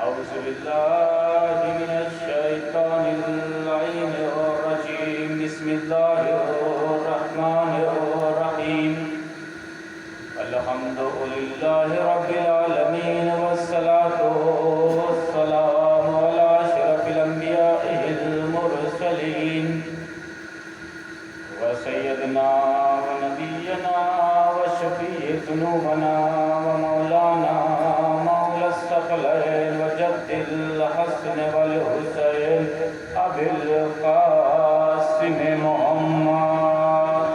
أعوذ بالله من الشيطان اللعين الرجيم بسم الله الرحمن الرحيم الحمد لله رب العالمين والصلاة والسلام على أشرف الأنبياء المرسلين وسيدنا ونبينا وشفيع ذنوبنا ومولانا مولى الثقلين وجد الحسن والحسين أبي القاسم محمد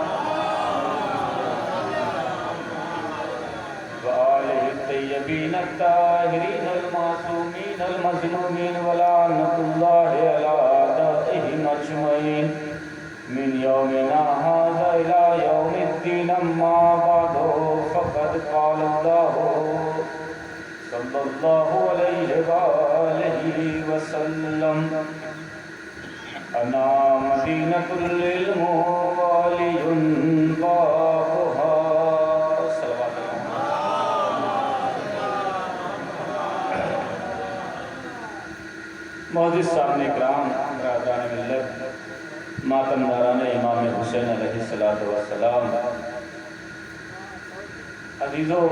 وآله الطيبين الطاهرين المعصومين المظلومين ولعنة الله على أعدائهم أجمعين من يومنا هذا إلى يوم الدين أما بعد فقد قال الله صلى الله عليه وآله وسلم أنا مدينة العلم وعلي بابها صلوات معزز سامنے کرام برادران ملت ماتم داران امام حسین علیہ السلام عزیزو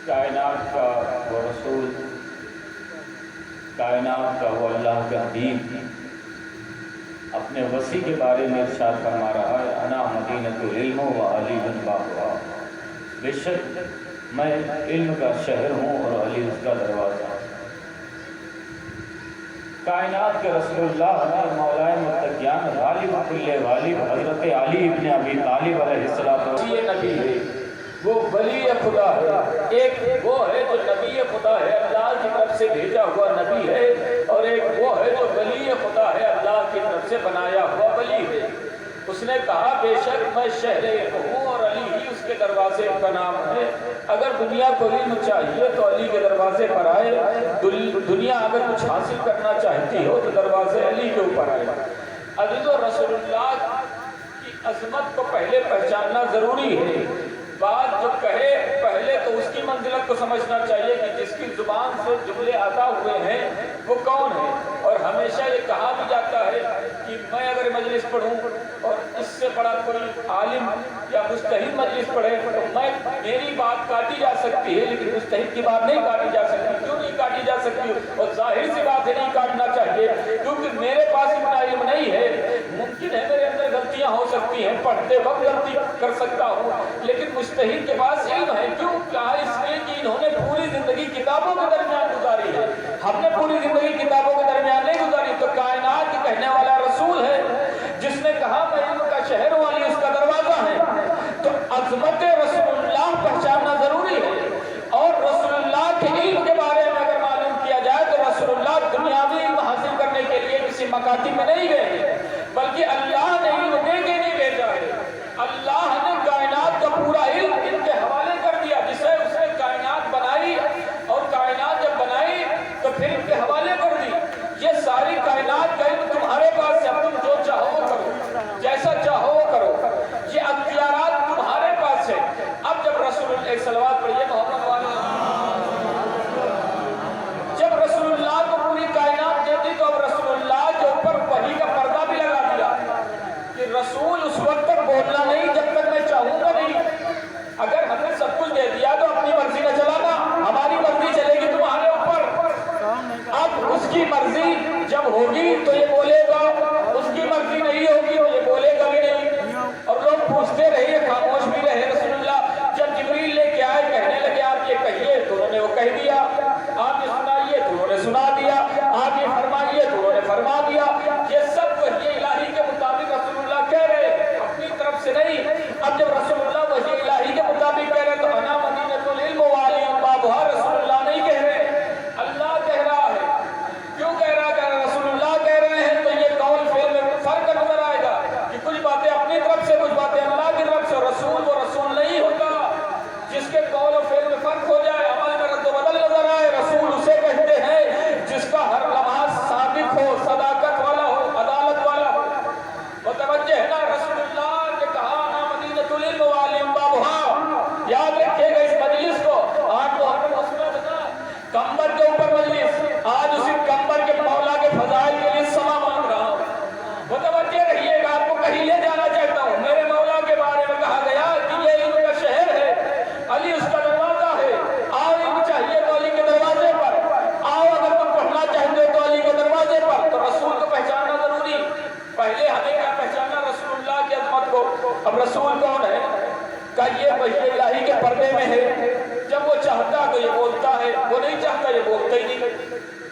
کائنات کا وہ رسول کائنات کا وہ اللہ کا حبیب اپنے وسیع کے بارے میں ارشاد فرما رہا ہے انا مدینۃ العلم و علی بابها بے شک میں علم کا شہر ہوں اور علی اس کا دروازہ. کائنات کے رسول اللہ نے مولائے متقیان غالب کل غالب حضرت علی ابن ابی طالب علیہ السلام یہ نبی ہے وہ ولی خدا ہے. ایک وہ ہے جو نبی خدا ہے اللہ کی طرف سے بھیجا ہوا نبی ہے اور ایک وہ ہے جو ولی خدا ہے اللہ کی طرف سے بنایا ہوا ولی ہے. اس نے کہا بے شک میں شہر ہوں اور علی ہی اس کے دروازے کا نام ہے. اگر دنیا کو علم چاہیے تو علی کے دروازے پر آئے. دنیا اگر کچھ حاصل کرنا چاہتی ہو تو دروازے علی کے اوپر آئے. عزیزو رسول اللہ کی عظمت کو پہلے پہچاننا ضروری ہے. بات جو کہے پہلے تو اس کی منزلت کو سمجھنا چاہیے کہ جس کی زبان سے جملے عطا ہوئے ہیں وہ کون ہے. اور ہمیشہ یہ کہا بھی جاتا ہے کہ میں اگر مجلس پڑھوں اور اس سے بڑا کوئی عالم یا مجتہد مجلس پڑھے تو میری بات کاٹی جا سکتی ہے لیکن مجتہد کی بات نہیں کاٹی جا سکتی. کیوں نہیں کاٹی جا سکتی؟ اور ظاہر سی بات ہے نہیں کاٹنا چاہیے کیونکہ میرے پاس اتنا علم نہیں ہے. ممکن ہے میرے اندر غلطیاں ہو سکتی ہیں, پڑھتے وقت غلطی کر سکتا ہوں, لیکن مجتہد کے پاس علم ہے. کیوں؟ کیا اس لیے کہ انہوں نے پوری زندگی کتابوں کے درمیان گزاری ہے. ہم نے پوری زندگی کتابوں کے درمیان نہیں گزاری. تو کائنات کے کہنے والا رسول ہے جس نے کہا میں علم کا شہر والی اس کا دروازہ ہے. تو عظمت رسول اللہ پہچاننا ضروری ہے. اور رسول اللہ کے علم کے بارے میں اگر معلوم کیا جائے تو رسول اللہ دنیاوی علم حاصل کرنے کے لیے کسی مکاتب میں نہیں گئے بلکہ اللہ نے علم دے کے نہیں بھیجا ہے. اللہ نے کائنات کا پورا علم ان کے حوالے کر دیا. جسے اس نے کائنات بنائی اور کائنات جب بنائی تو پھر ان کے حوالے کر دی. یہ ساری کائنات کا علم تمہارے پاس ہے. اب تم جو چاہو وہ کرو, جیسا چاہو وہ کرو. یہ اختیارات تمہارے پاس ہے. اب جب رسول اللہ ایک صلوات پڑھیے محمد والے, جب رسول اللہ کو پوری کائنات دے دی تو اب رسول اللہ کے اوپر وحی کا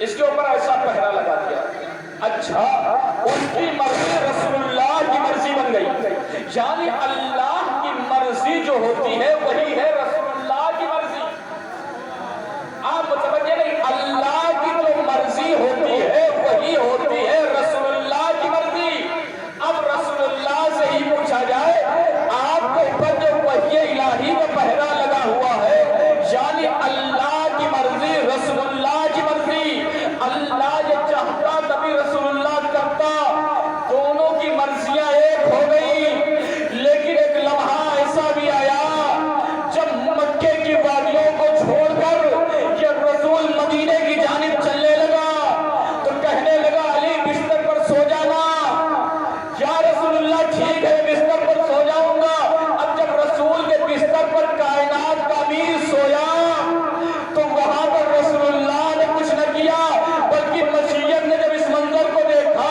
اس کے اوپر ایسا پہرا لگا دیا. اچھا اس کی مرضی رسول اللہ کی مرضی بن گئی. یعنی اللہ کی مرضی جو ہوتی ہے وہی ہے رسول اللہ کی مرضی. آپ متوجہ نہیں, اللہ کی جو مرضی ہوتی ہے وہی ہوتی ہے رسول اللہ کی مرضی. اب رسول اللہ سے ہی پوچھا جائے آپ کے اوپر جو وحی الہی کا پہرا لگا ہوا ہے, یعنی اللہ کی مرضی رسول اللہ کی مرضی. اللہ یہ چاہتا تبھی رسول اللہ کرتا. دونوں کی مرضیاں ایک ہو گئی. لیکن ایک لمحہ ایسا بھی آیا جب مکے کی وادیوں کو چھوڑ کر یہ رسول مدینے کی جانب چلنے لگا تو کہنے لگا علی بستر پر سو جانا. یا رسول اللہ ٹھیک ہے بستر پر سو جاؤں گا. اب جب رسول کے بستر پر کائنات کا امیر سویا تو وہاں پر رسول اللہ نے کچھ نہ کیا, بلکہ مشیت نے جب اس منظر کو دیکھا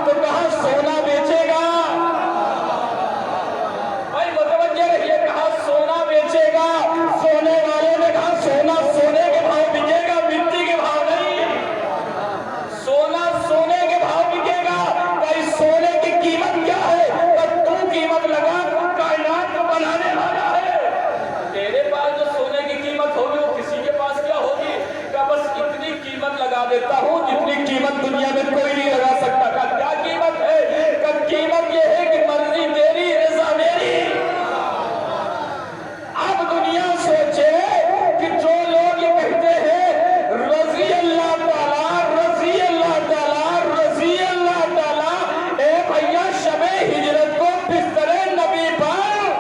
تو کہا سونا بیچے گا. بھائی متوجہ رہیے, کہا سونا بیچے گا. سونے والے نے کہا سونا سونے کے بھاؤ بکے گا, مٹی کے بھاؤ نہیں. سونا سونے کے بھاؤ بکے گا. بھائی سونے کی قیمت کیا ہے؟ تو قیمت لگا, کائنات کو بنانے والا ہے. تیرے پاس جو سونے کی قیمت ہوگی وہ کسی کے پاس کیا ہوگی؟ کہ بس اتنی قیمت لگا دیتا ہوں جتنی قیمت دنیا میں کوئی نہیں لگا سکتا. کہ کیا قیمت ہے؟ کہ قیمت یہ ہے کہ مرضی تیری رضا میری. اب دنیا سوچے کہ جو لوگ یہ کہتے ہیں رضی اللہ تعالیٰ رضی اللہ تعالیٰ رضی اللہ تعالیٰ, اے بھیا شب ہجرت کو بستر نبی پر,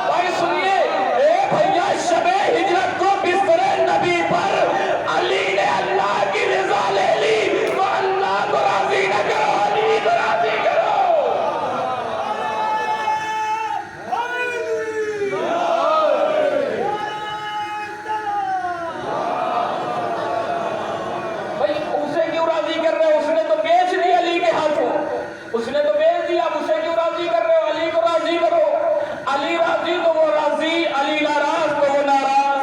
بھائی سنیے, اے بھیا شب ہجرت کو بستر نبی پر علی نے اللہ کی رضا لے لی تو اللہ کو راضی نہ کرو, علی کو راضی کرو. بھائی اسے کیوں راضی کر رہے ہو؟ اس نے تو بیچ دیا علی کے ہاتھوں, اس نے تو بیچ دیا. اب اسے کیوں راضی کر رہے ہو؟ علی کو راضی کرو. علی راضی تو وہ راضی, علی ناراض تو وہ ناراض.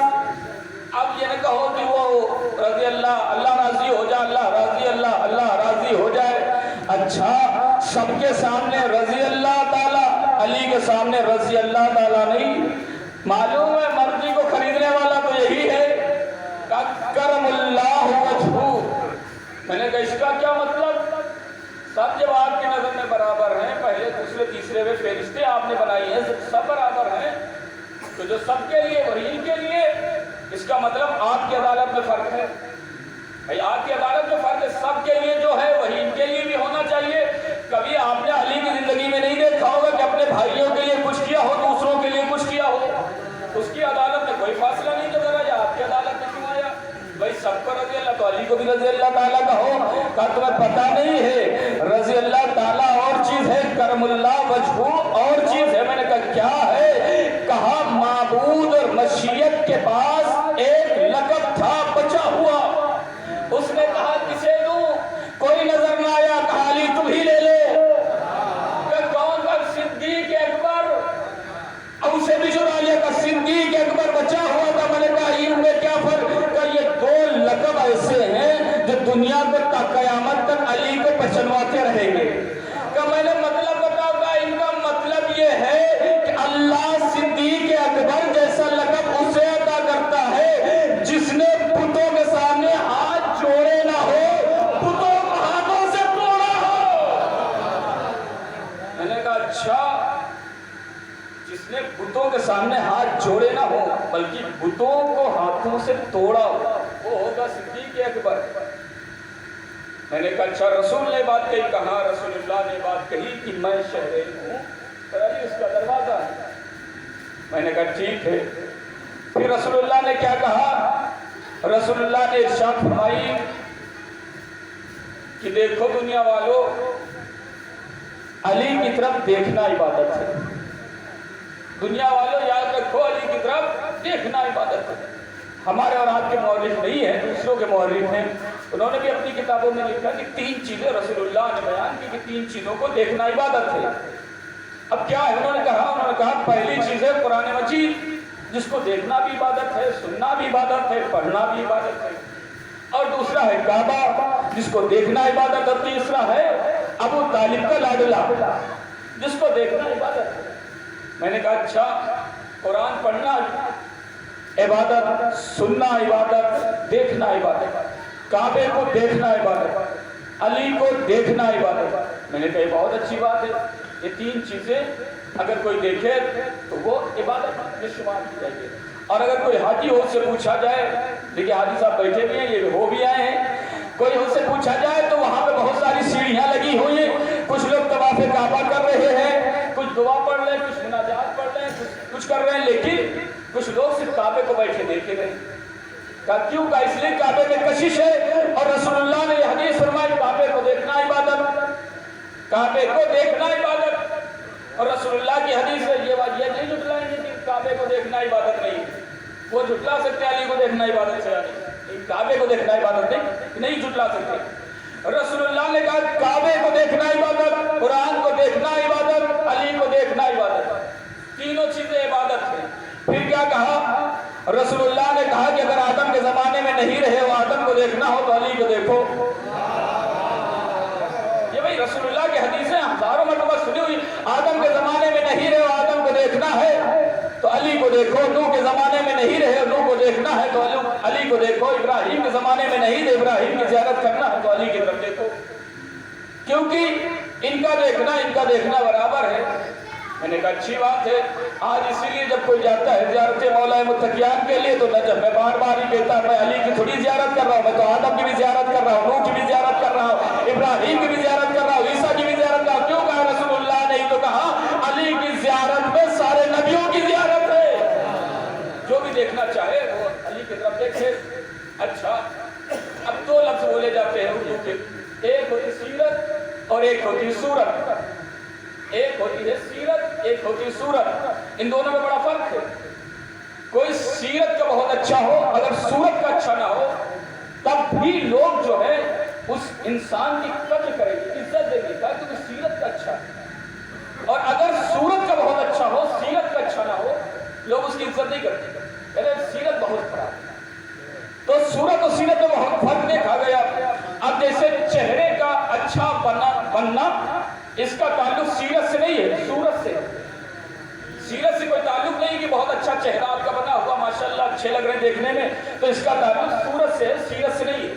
اب یہ نہ کہو کہ وہ رضی اللہ, اللہ راضی ہو جائے, اللہ راضی, اللہ راضی ہو جائے. اچھا سب کے سامنے رضی اللہ تعالیٰ, علی کے سامنے رضی اللہ تعالیٰ نہیں. معلوم ہے مرضی کو خریدنے والا تو یہی ہے. کرم اللہ وجہہ. میں نے کہا اس کا کیا مطلب؟ سب جب آپ کی نظر میں برابر ہیں, پہلے دوسرے تیسرے میں فرشتے آپ نے بنائی ہیں, سب برابر ہیں, تو جو سب کے لیے وہی ان کے لیے. اس کا مطلب آپ کی عدالت میں فرق ہے. بھائی آپ کی عدالت میں فرق ہے, سب کے لیے جو ہے وہی ان کے لیے بھی ہونا چاہیے. کبھی آپ نے علی کی زندگی میں نہیں دیکھا ہوگا کہ اپنے بھائیوں کے لیے کچھ کیا ہو, دوسروں کے لیے کچھ کیا ہو. اس کی عدالت میں کوئی فاصلہ نہیں نظر آیا, آپ کی عدالت میں کیوں آیا؟ بھائی سب کو رضی اللہ, تو علی کو بھی رضی اللہ تعالیٰ کا ہو. کہ تمہیں پتہ نہیں ہے رضی اللہ تعالیٰ اور چیز ہے, کرم اللہ وجہہ اور چیز ہے. میں نے کہا کیا ہے؟ کہا معبود اور مشیت کے پاس ایک لقب تھا بچا ہوا. اس نے کہا کسے دوں؟ کوئی نظر نہ آیا, کہا علی تم ہی لے لو. کہ کون کا؟ صدیق اکبر. اب اسے بھی چرا لیا کہ صدیق اکبر بچا ہوا تھا. میں نے کہا ان میں کیا فرق؟ کہ یہ دو لقب ایسے ہیں جو دنیا کو تا قیامت تک علی کو پہچنواتے رہیں گے. کہ میں نے مطلب بتاؤ گا, ان کا مطلب یہ ہے کہ اللہ صدیق اکبر جیسا لقب اسے عطا کرتا ہے جس نے بتوں کے سامنے ہاتھ جوڑے نہ ہو, بتوں کو ہاتھوں سے توڑا ہو. میں نے کہا اچھا, جس نے بتوں کے سامنے ہاتھ جوڑے نہ ہو بلکہ بتوں کو ہاتھوں سے توڑا ہو وہ ہوگا صدیق اکبر. میں نے کہا اچھا رسول نے بات کہی. کہاں رسول اللہ نے بات کہی کہ میں شہرین ہوں, اس کا دروازہ ہے. میں نے کہا ٹھیک ہے. پھر رسول اللہ نے کیا کہا؟ رسول اللہ نے ارشاد فرمائی کہ دیکھو دنیا والوں, علی کی طرف دیکھنا عبادت ہے. دنیا والوں یاد رکھو, علی کی طرف دیکھنا عبادت ہے. ہمارے اور آپ کے مورخ نہیں ہیں, دوسروں کے مورخ ہیں. انہوں نے بھی اپنی کتابوں میں لکھا کہ 3 چیزیں رسول اللہ نے بیان کی کہ 3 چیزوں کو دیکھنا عبادت ہے. اب کیا ہے؟ انہوں نے کہا پہلی چیز ہے قرآن مجید, جس کو دیکھنا بھی عبادت ہے, سننا بھی عبادت ہے, پڑھنا بھی عبادت ہے. اور دوسرا ہے کعبہ جس کو دیکھنا عبادت، اور تیسرا ہے ابو طالب کا لاڈلا جس کو دیکھنا عبادت ہے۔ میں نے کہا اچھا، قرآن پڑھنا عبادت، سننا عبادت، دیکھنا عبادت، کعبے کو دیکھنا عبادت، علی کو دیکھنا عبادت۔ میں نے کہا یہ بہت اچھی بات ہے، یہ تین چیزیں اگر کوئی دیکھے تو وہ عبادت میں شمار کی جائے گی۔ اور اگر کوئی حاجی ہو سے پوچھا جائے، دیکھیے حاجی صاحب بیٹھے بھی ہیں، یہ ہو بھی آئے ہیں، کوئی ان سے پوچھا جائے تو وہاں پہ بہت ساری سیڑھیاں لگی ہوئی ہیں، کچھ لوگ طواف کعبہ کر رہے ہیں، کچھ دعا پڑھ رہے ہیں، کچھ مناجات پڑھ رہے ہیں، کچھ کر رہے ہیں، لیکن کچھ لوگ صرف کعبے کو بیٹھے دیکھے رہے ہیں۔ کہا کیوں؟ کہا اس لیے کعبے میں کشش ہے، اور رسول اللہ نے یہ حدیث فرمائی کعبے کو دیکھنا عبادت، کعبے کو دیکھنا عبادت۔ اور رسول اللہ کی حدیث ہے، یہ نہیں جھٹلائیں گے کہ کعبے کو دیکھنا عبادت نہیں، وہ جھٹلا سکتے علی کو دیکھنا عبادت سے، کعبے کو دیکھنا عبادت نہیں جھٹلا سکتے۔ رسول اللہ نے کہا کعبے کو دیکھنا عبادت، قرآن کو دیکھنا عبادت، علی کو دیکھنا عبادت، تینوں چیزیں عبادت ہیں۔ پھر کیا کہا رسول اللہ نے؟ کہا کہ اگر آدم کے زمانے میں نہیں رہے ہو، آدم کو دیکھنا ہو تو علی کو دیکھو۔ یہ بھائی رسول اللہ کی حدیثیں ہزاروں مرتبہ سنی ہوئی، آدم کے زمانے میں نہیں رہے ہو، آدم کو دیکھنا ہے تو علی کو دیکھو، نوح کے زمانے میں نہیں رہے ہو، نوح کو دیکھنا ہے تو علی کو دیکھو، ابراہیم کے زمانے میں نہیں رہے، ابراہیم کی زیارت کرنا ہے تو علی کی طرف دیکھو، کیونکہ ان کا دیکھنا برابر ہے۔ میں نے کہا اچھی بات ہے، آج اسی لیے جب کوئی جاتا ہے زیارت مولا متقیان کے لیے تو نجف میں بار بار ہی کہتا ہے میں علی کی تھوڑی زیارت کر رہا ہوں، میں تو آدم کی بھی زیارت کر رہا ہوں، نوح کی بھی زیارت کر رہا ہوں، ابراہیم کی بھی زیارت کر رہا ہوں، عیسیٰ کی بھی زیارت کر رہا ہوں۔ کیوں؟ کہا رسول اللہ نے تو کہا علی کی زیارت میں سارے نبیوں کی زیارت ہے، جو بھی دیکھنا چاہے وہ علی کی طرف دیکھے۔ اچھا، اب دو لفظ بولے جاتے ہیں اردو کے، ایک ہوتی سیرت اور ایک ہوتی صورت، ایک ہوتی ہے سیرت، ایک ہوتی صورت، ان دونوں میں بڑا فرق ہے۔ کوئی سیرت کا بہت اچھا ہو، اگر صورت کا اچھا نہ ہو تب بھی لوگ جو ہے اس انسان کی قدر کریں گے، عزت دیں گے، کیونکہ سیرت کا اچھا ہے۔ اور اگر صورت کا بہت اچھا ہو، سیرت کا اچھا نہ ہو، لوگ اس کی عزت نہیں کرتے، کہتے ہیں سیرت بہت خراب ہے۔ تو صورت اور سیرت میں بہت فرق دیکھا گیا۔ اب جیسے چہرے کا اچھا بننا، اس کا تعلق سیرت سے نہیں ہے، صورت سے۔ سیرت سے کوئی تعلق نہیں کہ بہت اچھا چہرہ آپ کا بنا ہوا ماشاءاللہ اچھے لگ رہے ہیں دیکھنے میں، تو اس کا تعلق صورت سے ہے، سیرت سے نہیں ہے۔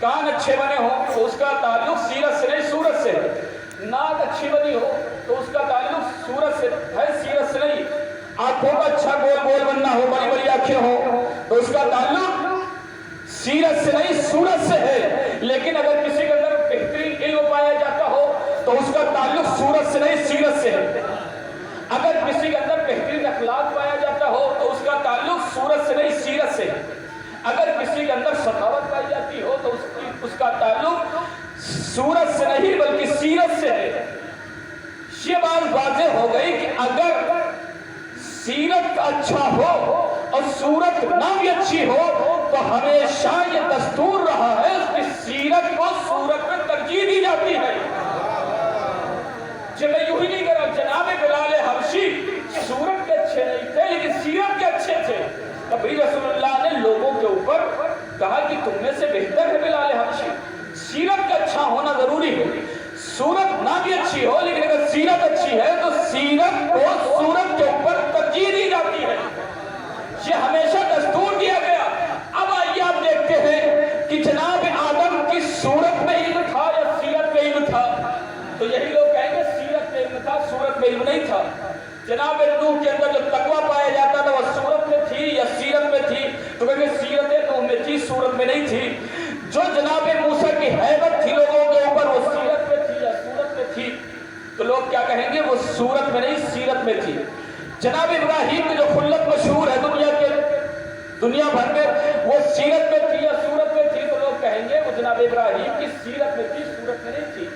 کان اچھے بنے ہوں تو اس کا تعلق سیرت سے نہیں، صورت سے ہے۔ ناک اچھی بنی ہو تو اس کا تعلق صورت سے ہے، سیرت سے نہیں۔ آنکھوں کا اچھا گول گول بننا ہو، بڑی بڑی آنکھیں ہوں تو اس کا تعلق سیرت سے نہیں، صورت سے ہے۔ لیکن اگر کسی کے اندر بہترین علم پایا جاتا ہو تو اس کا تعلق صورت سے نہیں، سیرت سے ہے۔ اگر کسی کے اندر بہترین اخلاق پایا جاتا ہو تو اس کا تعلق صورت سے نہیں، سیرت سے ہے۔ اگر کسی کے اندر سخاوت پائی جاتی ہو تو اس کا تعلق صورت سے نہیں بلکہ سیرت سے ہے۔ یہ بات واضح ہو گئی کہ اگر سیرت اچھا ہو اور صورت نہ بھی اچھی ہو تو ہمیشہ یہ دستور رہا ہے اس کی سیرت کو صورت میں ترجیح دی جاتی ہے۔ جب میں یوں ہی نہیں کہہ رہا، جناب بلال حبشی صورت کے اچھے نہیں تھے لیکن سیرت کے اچھے تھے، تبھی رسول اللہ نے لوگوں کے اوپر کہا کہ تم میں سے بہتر ہے بلال حبشی۔ سیرت کا اچھا ہونا ضروری ہے، صورت نہ بھی اچھی ہو لیکن اگر سیرت اچھی ہے تو سیرت کو صورت کے اوپر ترجیح دی جاتی ہے، یہ ہمیشہ دستور دیا گیا۔ اب آئیے آپ دیکھتے ہیں کہ جناب آدم کی صورت میں علم تھا یا سیرت میں علم تھا؟ تو یہی لوگ کہیں گے سیرت میں علم تھا، صورت میں علم نہیں تھا۔ جناب نوح کے اندر جو تقویٰ پایا جاتا تھا وہ صورت میں تھی یا سیرت میں تھی؟ تو کہیں گے سیرت نوح میں تھی، صورت میں نہیں تھی۔ جو جناب موسیٰ کی ہیبت تھی لوگوں کے اوپر وہ سیرت میں تھی یا صورت میں تھی؟ تو لوگ کیا کہیں گے وہ صورت میں نہیں، سیرت میں تھی۔ جناب ابراہیم کی جو خلت مشہور ہے دنیا بھر میں، وہ سیرت میں تھی یا صورت میں تھی؟ تو لوگ کہیں گے وہ جناب ابراہیم کی سیرت میں تھی، صورت میں نہیں تھی۔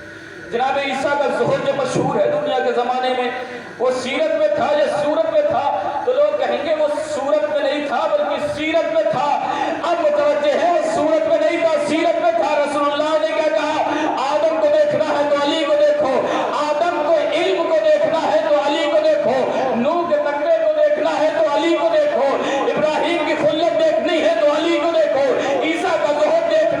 جناب عیسیٰ کا زہد جو مشہور ہے دنیا کے زمانے میں، وہ سیرت میں تھا یا صورت میں تھا؟ تو لوگ کہیں گے وہ صورت میں نہیں تھا بلکہ سیرت میں تھا۔ اب متوجہ ہے وہ صورت میں نہیں تھا، سیرت میں تھا۔ رسول اللہ نے کیا کہا؟ آدم کو دیکھنا ہے تو علی کو دیکھو، آدم کو علم کو دیکھنا ہے تو علی کو دیکھو، نوح کے تقوی کو دیکھنا ہے تو علی کو دیکھو، ابراہیم کی خلت دیکھنی ہے تو علی کو دیکھو، عیسیٰ کا زہد دیکھنا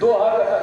2000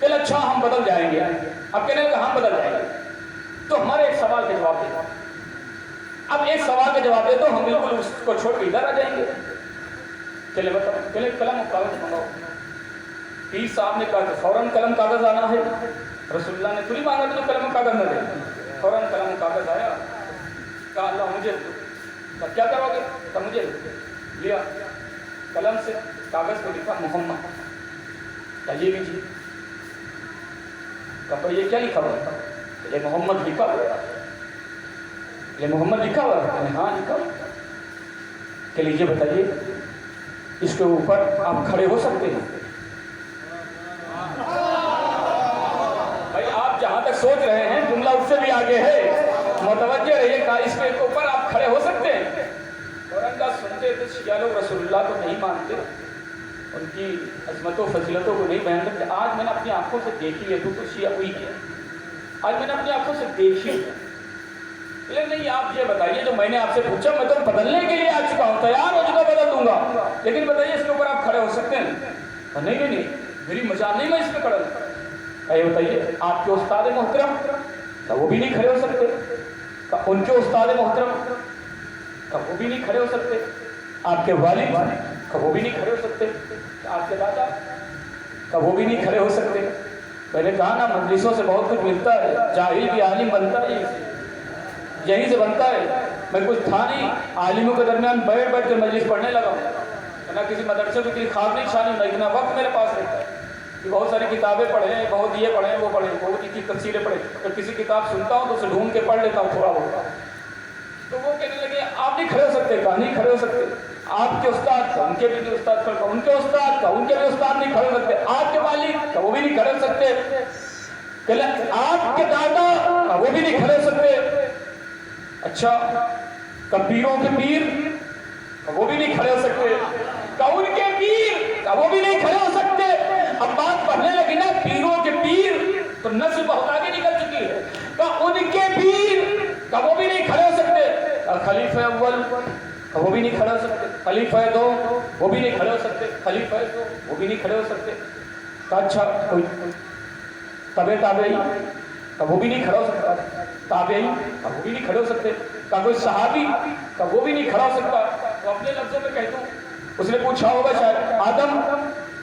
کہ اچھا ہم بدل جائیں گے. اب کہنے لگا ہم بدل جائیں گے. تو ہمارے ایک سوال کے جواب دے. اب ایک سوال کے جواب دے تو ہم بالکل اس کو چھوڑ کے ادھر آ جائیں گے. چلے بتاؤ, چلے قلم اور کاغذ منگاؤ. پیر صاحب نے کہا کہ فوراً قلم کاغذ آنا ہے. رسول اللہ نے تھوڑی مانگا تو قلم کاغذ نہ دے. فوراً قلم کاغذ آیا. کہا اللہ مجھے دو. کیا کرو گے؟ کہا مجھے دو. لیا قلم سے کاغذ کو لکھا محمد. کہا یہ بھی جی. کہا یہ کیا لکھا ہوا ہے؟ یہ محمد لکھا ہوا ہے. یہ محمد لکھا ہوا ہے؟ ہاں لکھا ہوا. کہ لیجیے بتائیے اس کے اوپر آپ کھڑے ہو سکتے ہیں؟ بھائی آپ جہاں تک سوچ رہے ہیں جملہ اس سے بھی آگے ہے. متوجہ رہیے. کہا اس کے اوپر آپ کھڑے ہو سکتے ہیں؟ فوراً کا سنتے تھے شیعہ لوگ رسول اللہ کو نہیں مانتے, ان کی عظمت و فضیلتوں کو نہیں بیان کرتے. آج میں نے اپنی آنکھوں سے دیکھی ہے. تو شیعہ ہوئی کیا؟ آج میں نے اپنی آنکھوں سے دیکھی ہے. نہیں آپ یہ بتائیے جو میں نے آپ سے پوچھا, میں تو بدلنے کے لیے آ چکا ہوں, تیار ہو چکا بدل دوں گا, لیکن بتائیے اس کے اوپر آپ کھڑے ہو سکتے ہیں؟ نہیں نہیں نہیں میری مجال نہیں, میں اس پہ کھڑا ہوں. یہ بتائیے آپ کے استاد محترم کا وہ بھی نہیں کھڑے ہو سکتے؟ ان کے استاد محترم کا وہ بھی نہیں کھڑے ہو سکتے؟ آپ کے والد کا وہ بھی نہیں کھڑے ہو سکتے؟ آپ کے دادا کا وہ بھی نہیں کھڑے ہو سکتے؟ میں نے کہا نا مجلسوں سے بہت کچھ ملتا ہے, جاہل بھی عالم بنتا ہے, یہیں سے بنتا ہے. میں کچھ تھا نہیں, عالموں کے درمیان بیٹھ بیٹھ کے مجلس پڑھنے لگا ہوں. نہ کسی مدرسے کی خواب نہیں چھانی, نہ اتنا وقت میرے پاس رہتا ہے کہ بہت ساری کتابیں پڑھیں, بہت یہ پڑھیں وہ پڑھیں, بہت کی تفسیریں پڑھیں. جب کسی کتاب سنتا ہوں تو اسے ڈھونڈ کے پڑھ لیتا ہوں تھوڑا بہت. تو وہ کہنے لگے آپ نہیں کھڑے ہو سکتے؟ کہا نہیں کھڑے ہو سکتے. آپ کے استاد کا, ان کے بھی استاد کا, ان کے استاد کا, ان کے بھی استاد نہیں کھڑے ہو سکتے. آپ کے والد کا وہ بھی نہیں کھڑے ہو سکتے. آپ کے دادا کا وہ بھی نہیں کھڑے ہو سکتے. اچھا پیروں کے پیر وہ بھی نہیں کھڑے ہو سکتے. ان کے پیر وہ بھی نہیں کھڑے ہو سکتے. اب بات پڑھنے لگی نا پیروں کے پیر تو نسل بہت آگے نکل چکی ہے. ان کے پیر وہ بھی نہیں کھڑے ہو سکتے. خلیفہ اول وہ بھی نہیں کھڑے ہو سکتے. خلیفہ دو وہ بھی نہیں کھڑے ہو سکتے. خلیفہ دو وہ بھی نہیں کھڑے ہو سکتے. اچھا کوئی تابعی وہ بھی نہیں کھڑا ہو سکتا. تابعی وہ بھی نہیں کھڑے ہو سکتے. کا کوئی صحابی کا وہ بھی نہیں کھڑا ہو سکتا. تو اپنے لفظوں میں کہتا ہوں, اس نے پوچھا ہوگا شاید آدم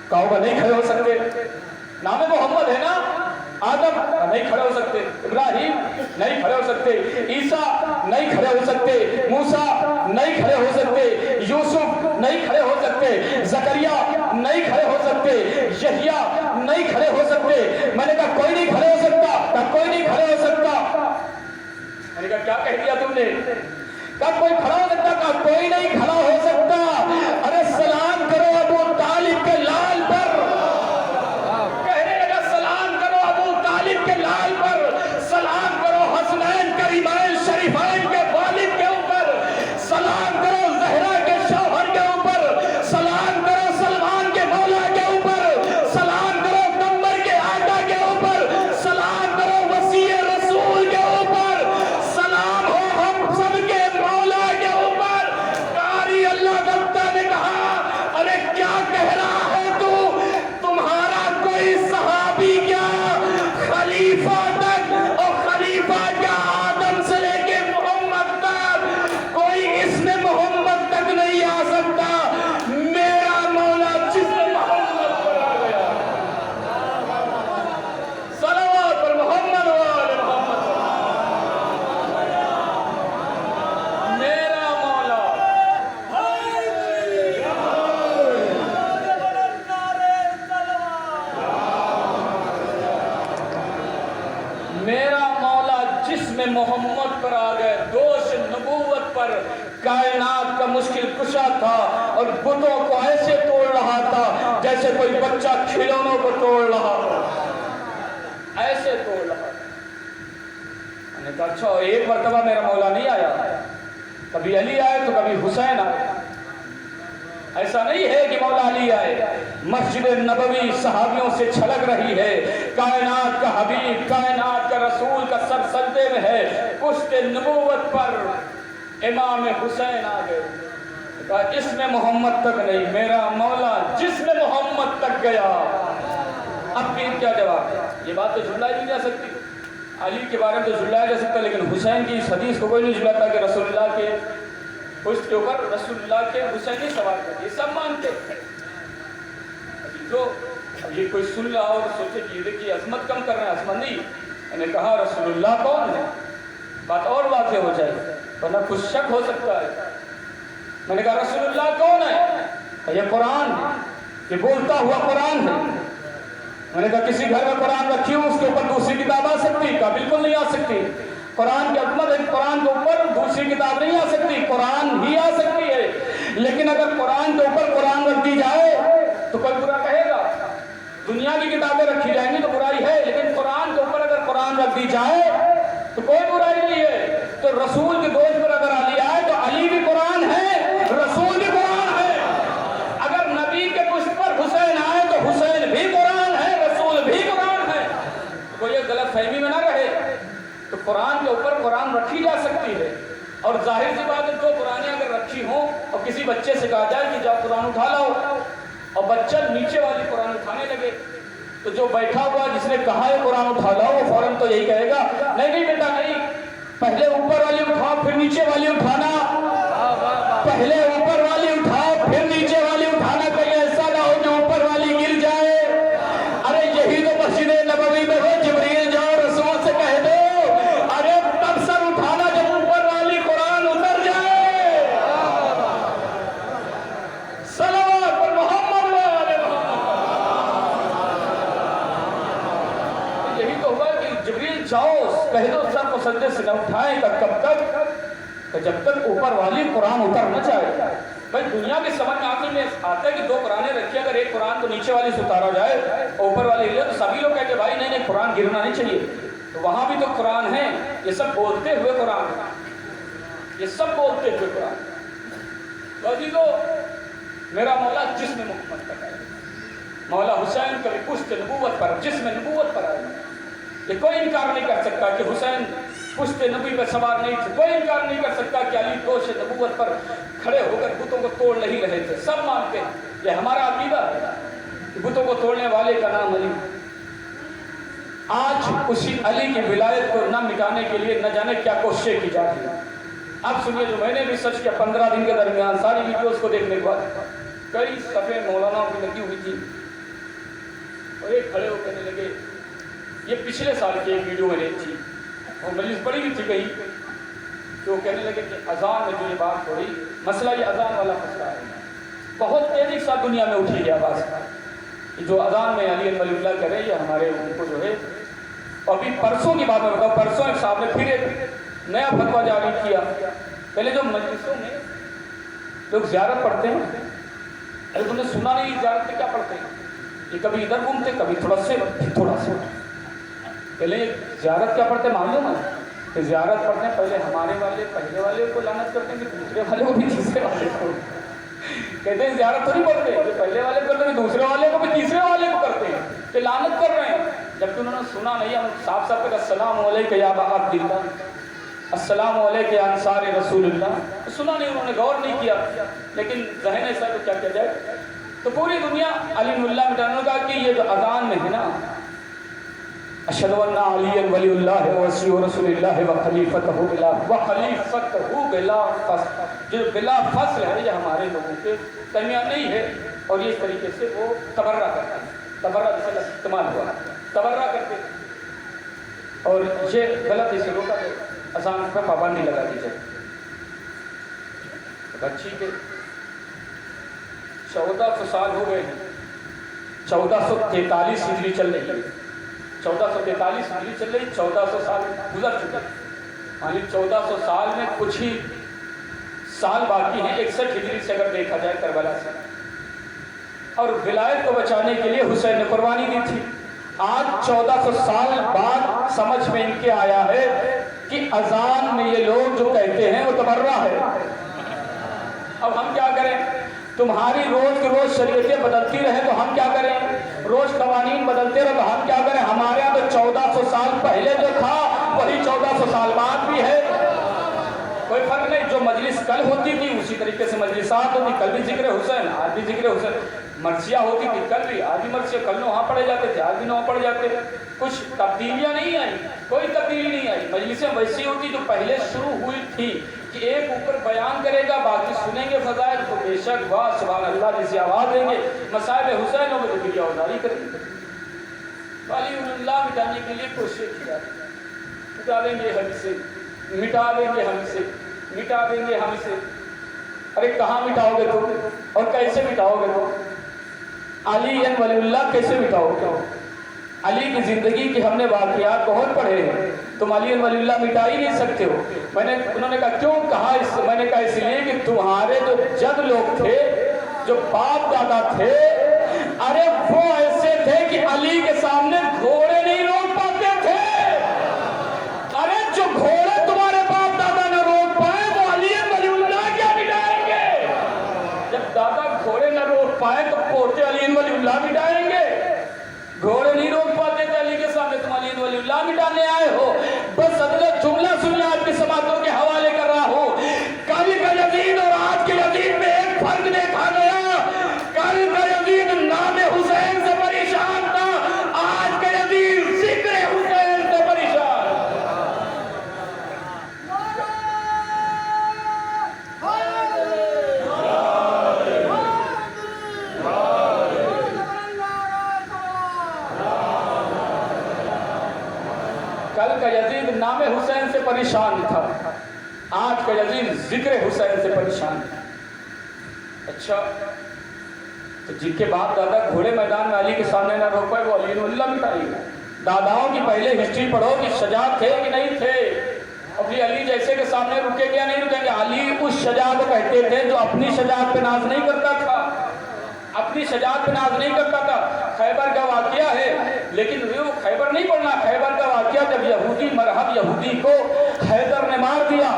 کا ہوگا نہیں کھڑے ہو سکتے. نام محمد ہے نا, آدم نہیں کھڑے ہو سکتے. ابراہیم نہیں کھڑے ہو سکتے. عیسیٰ نہیں کھڑے ہو سکتے. موسیٰ نہیں کھڑے ہو سکتے. یوسف نہیں کھڑے ہو سکتے. زکریا نہیں کھڑے ہو سکتے. یحییٰ نہیں کھڑے ہو سکتے. میں نے کہا کوئی نہیں کھڑے ہو سکتا. کہا کوئی نہیں کھڑے ہو سکتا. میں نے کہا کیا کہہ دیا تم نے؟ کہا کوئی کھڑا ہو سکتا. کہا کوئی نہیں کھڑا ہو سکتا. ارے سلام کرو ابو طالب کے لال پر. کہنے لگا سلام کرو ابو طالب کے لال پر. سلام کرو حسنین کریمین شریفین کے والد کے اوپر. سلام کرو زہرا کے شوہر کے اوپر. سلام کرو سلمان کے مولا کے اوپر. سلام کرو کمبر کے آقا کے اوپر. سلام کرو وسیع رسول کے اوپر. سلام ہو ہم سب کے مولا کے اوپر. قاری اللہ گپتا نے کہا ارے کیا کہہ رہا ہے تو, تمہارا کوئی صحابی کیا خلیفہ تک, اور خلیفہ کیا آدم سے لے کے محمد تک کوئی اس میں محمد تک نہیں آ سکتا. میرا مولا جس میں محمد پر آ گیا. صلوات پر محمد و آل محمد. میرا مولا میرا مولا جس میں محمد پر آ گئے. دوش نبوت پر کائنات کا مشکل کشا تھا اور بتوں کو ایسے توڑ رہا تھا جیسے کوئی بچہ کھلونوں کو توڑ رہا تھا. ایسے توڑ رہا تھا. میں نے کہا اچھا ایک مرتبہ میرا مولا نہیں آیا, کبھی علی آئے تو کبھی حسین آئے. ایسا نہیں ہے کہ مولا علی آئے. مسجد نبوی صحابیوں سے چھلک رہی ہے. کائنات کا حبیب, کائنات کا رسول کا سر سجدے میں ہے. پشت نبوت پر امام حسین آ گئے. کہا اس میں محمد تک نہیں, میرا مولا جس میں محمد تک گیا. اب پھر کیا جواب ہے؟ یہ بات تو جھلائی نہیں جا سکتی. علی کے بارے میں تو جھلایا جا سکتا، لیکن حسین کی اس حدیث کو کوئی نہیں جھلاتا کہ رسول اللہ کے پشت کے اوپر رسول اللہ کے حسین سوار کر. یہ سب مانتے. جو یہ کوئی سن رہا اور سوچے کہ دیکھیے عظمت کم کر رہے ہیں، عظمت نہیں. میں نے کہا رسول اللہ کون ہے، بات اور واضح ہو جائے ورنہ کچھ شک ہو سکتا ہے. میں نے کہا رسول اللہ کون ہے؟ یہ قرآن ہے، یہ بولتا ہوا قرآن ہے. میں نے کہا کسی گھر میں قرآن رکھی ہو اس کے اوپر دوسری کتاب آ سکتی؟ کہا بالکل نہیں آ سکتی. قرآن کی عظمت ہے، قرآن کے اوپر دوسری کتاب نہیں آ سکتی، قرآن ہی آ سکتی ہے. لیکن اگر قرآن کے اوپر قرآن رکھ دی جائے تو کوئی برا کہے گا. دنیا کی کتابیں رکھی جائیں گی تو برائی ہے، لیکن قرآن کے اوپر اگر قرآن رکھ دی جائے تو کوئی برائی نہیں ہے. تو رسول کے گوشت پر اگر علی آئے تو علی بھی قرآن ہے، رسول بھی قرآن ہے. اگر نبی کے گوشت پر حسین آئے تو حسین بھی قرآن ہے، رسول بھی قرآن ہے. کوئی یہ غلط فہمی میں نہ رہے. تو قرآن کے اوپر قرآن رکھی جا سکتی ہے. اور ظاہر سی بات ہے جو قرآنیں اگر رکھی ہوں اور کسی بچے سے کہا جائے کہ جاؤ قرآن اٹھا لاؤ اور بچہ نیچے والی قرآن اٹھانے لگے تو جو بیٹھا ہوا جس نے کہا ہے قرآن اٹھا لاؤ وہ فوراً تو یہی کہے گا نہیں نہیں بیٹا نہیں، پہلے اوپر والی اٹھاؤ پھر نیچے والی اٹھانا، پہلے اوپر والی اٹھاؤ پھر نیچے والی اٹھانا. کہیں ایسا نہ ہو کہ اوپر والی گر جائے. ارے یہی تو مسجد نبوی میں ہو، جبریل جاؤ رسول سے کہہ دو ارے تب سر اٹھانا جب اوپر والی قرآن اتر جائے. صلوات پر محمد والے محمد. یہی تو ہوا کہ جبریل جاؤ کہہ دو سر کو سجدے سے نہ اٹھائیں تک. کب تک؟ کہ جب تک اوپر والی قرآن اتر نہ جائے. بھائی دنیا کی سمجھ میں آخر میں آتا ہے کہ دو قرآنیں رکھی، اگر ایک قرآن تو نیچے والی سے اتارا جائے اوپر والی لے تو سبھی لوگ کہتے ہیں بھائی نہیں نہیں قرآن گرنا نہیں چاہیے. تو وہاں بھی تو قرآن ہے. یہ سب بولتے ہوئے قرآن، یہ سب بولتے ہوئے قرآن. تو عزیزو میرا مولا جسم محمد پر ہے. مولا حسین کبھی پشت نبوت پر جسم نبوت پر آئے. یہ کوئی انکار نہیں کر سکتا کہ حسین پشت نبی پر سوار نہیں تھے. کوئی انکار نہیں کر سکتا کہ علی دوش نبوت پر کھڑے ہو کر بتوں کو توڑ نہیں رہے تھے. سب مانتے ہیں. یہ ہمارا عقیدہ ہے کہ بتوں کو توڑنے والے کا نام علی. آج اسی علی کی ولایت کو نہ مٹانے کے لیے نہ جانے کیا کوششیں کی جا رہی ہیں. اب سنیے جو میں نے بھی سچ کیا 15 دن کے درمیان ساری ویڈیوز کو دیکھنے کے بعد کئی صفحے مولانا کی لگی ہوئی تھی اور ایک کھڑے ہو کہنے لگے یہ پچھلے سال کی ایک ویڈیو میں نے تھی اور مجلس پڑی بھی تھی کہیں تو وہ کہنے لگے کہ اذان میں جو یہ بات ہو رہی مسئلہ یہ اذان والا مسئلہ ہے. بہت تیزی کے ساتھ دنیا میں اٹھی ہے آواز جو اذان میں علی ولی اللہ کہہ رہے ہیں ہمارے ان کو جو ہے. ابھی پرسوں کی بات میں بتاؤں، پرسوں ایک صاحب نے پھر ایک نیا فتویٰ جاری کیا. پہلے جو مجلسوں میں لوگ زیارت پڑھتے ہیں، ارے تم نے سنا نہیں زیارت میں کیا پڑھتے ہیں؟ یہ کبھی ادھر گھومتے کبھی تھوڑا سے تھوڑا سے. پہلے زیارت کیا پڑھتے معلوم ہے کہ زیارت پڑھتے ہیں پہلے ہمارے والے پہلے والے کو لعنت کرتے ہیں کہ دوسرے والے کو بھی تیسرے والے کو کہتے ہیں. زیارت تو نہیں پڑھتے کہ پہلے والے کو کرتے ہیں دوسرے والے کو بھی تیسرے والے کو کرتے ہیں کہ لعنت کر رہے ہیں. جبکہ انہوں نے سنا نہیں. ہم صاحب صاحب کہتے السلام علیکم یا ابا عبداللہ، السلام علیکم یا انصار رسول اللہ. سنا نہیں، انہوں نے غور نہیں کیا. لیکن ذہن ایسا تو کیا کیا جائے. تو پوری دنیا علی اللہ مٹانے کا کہ یہ جو اذان میں ہے نا اشہد ان علی ولی اللہ وصی رسول اللہ وخلیفتہ بلا فصل، جو بلا فصل ہے یہ ہمارے لوگوں کے درمیان نہیں ہے. اور یہ اس طریقے سے وہ تبرہ کرتا ہے. تبرہ جیسا لفظ استعمال ہوا تبرہ کرتے اور یہ غلط اسے روکا کہ اذان پہ پابندی لگا دی جائے. ٹھیک ہے 1400 سال ہو گئے ہیں. 1443 ہجری چل رہی ہے. 1443 ہجری چل رہی. 1400 سال گزر چکے. یعنی 1400 سال میں کچھ ہی سال باقی ہیں 61 ہجری سے اگر دیکھا جائے کربلا سے. اور ولایت کو بچانے کے لیے حسین نے قربانی دی تھی. آج 1400 سال بعد سمجھ میں ان کے آیا ہے کہ اذان میں یہ لوگ جو کہتے ہیں وہ تبرہ ہے. اب ہم کیا کریں؟ تمہاری روز کی روز شریعتیں بدلتی رہے تو ہم کیا کریں؟ روز قوانین بدلتے رہے تو ہم کیا کریں؟ ہمارے یہاں تو 1400 سال پہلے جو تھا وہی 1400 سال بعد بھی ہے. کوئی فرق نہیں. جو مجلس کل ہوتی تھی اسی طریقے سے مجلسات ہوتی. کل بھی ذکر حسین، آج بھی ذکر حسین. مرثیہ ہوتی تھی کل بھی، آج بھی مرثیہ، کل وہاں پڑھے جاتے تھے، آج بھی وہاں پڑھے جاتے تھے، کچھ تبدیلیاں نہیں آئی، کوئی تبدیلی نہیں آئی۔ مجلسیں ویسی ہوتی جو پہلے شروع ہوئی تھی کہ ایک اوپر بیان کرے گا، باقی سنیں گے فضائل، تو بے شک واہ سبحان اللہ جیسی آواز دیں گے، مصائب حسین ہو گئے تو پھر اوزاری کریں گے، ولی اللہ مٹانے کے لیے کوشش کی جاتی ہے، مٹا دیں گے ہم سے، مٹا دیں گے ہم سے، مٹا دیں گے ہم سے۔ ارے کہاں مٹاؤ گے تم اور کیسے مٹاؤ گے تم؟ علی ولی اللہ کیسے مٹاؤ گے؟ علی کی زندگی کے ہم نے واقعات بہت پڑھے ہیں، تم علی ولی اللہ مٹا ہی نہیں سکتے ہو۔ انہوں نے کہا کیوں؟ کہا میں نے کہا اس لیے کہ تمہارے جو جد لوگ تھے، جو باپ دادا تھے، ارے وہ ایسے تھے کہ علی کے سامنے گھوڑے نہیں روک پاتے تھے۔ ارے جو گھوڑے تمہارے باپ دادا نہ روک پائے وہ علی ولی اللہ کیا مٹائیں گے؟ جب دادا گھوڑے نہ روک پائے تو پوتے علی ولی اللہ مٹائیں گے؟ گھوڑے نہیں روک پاتے تھے علی کے سامنے، تم علی ولی اللہ مٹانے آئے ہو۔ بس اگلا جملہ سنیے، آپ کی سماعتوں کے حوالے کر رہا ہوں۔ کل کا یزید اور آج کے یزید میں ایک فرق دیکھا گیا۔ کل کا یزید نام حسین سے پریشان تھا، آج کا یزید ذکر حسین سے پریشان۔ کل کا یزید نام حسین سے پریشان تھا، آج کا یزید ذکر حسین سے پریشان ہے۔ اچھا تو جن کے باپ دادا گھوڑے میدان میں علی کے سامنے نہ روک پائے وہ علی ولی اللہ مٹائیں گے؟ داداؤں کی پہلے ہسٹری پڑھو کہ شجاع تھے کہ نہیں تھے، اپنی علی جیسے کے سامنے رکے گیا نہیں رکیں گے۔ علی اس شجاع کو کہتے تھے جو اپنی شجاعت پہ ناز نہیں کرتا تھا، اپنی شجاعت پہ ناز نہیں کرتا تھا۔ خیبر کا واقعہ ہے، لیکن وہ خیبر نہیں پڑھنا، خیبر کا واقعہ جب یہودی مرہب یہودی کو حیدر نے مار دیا،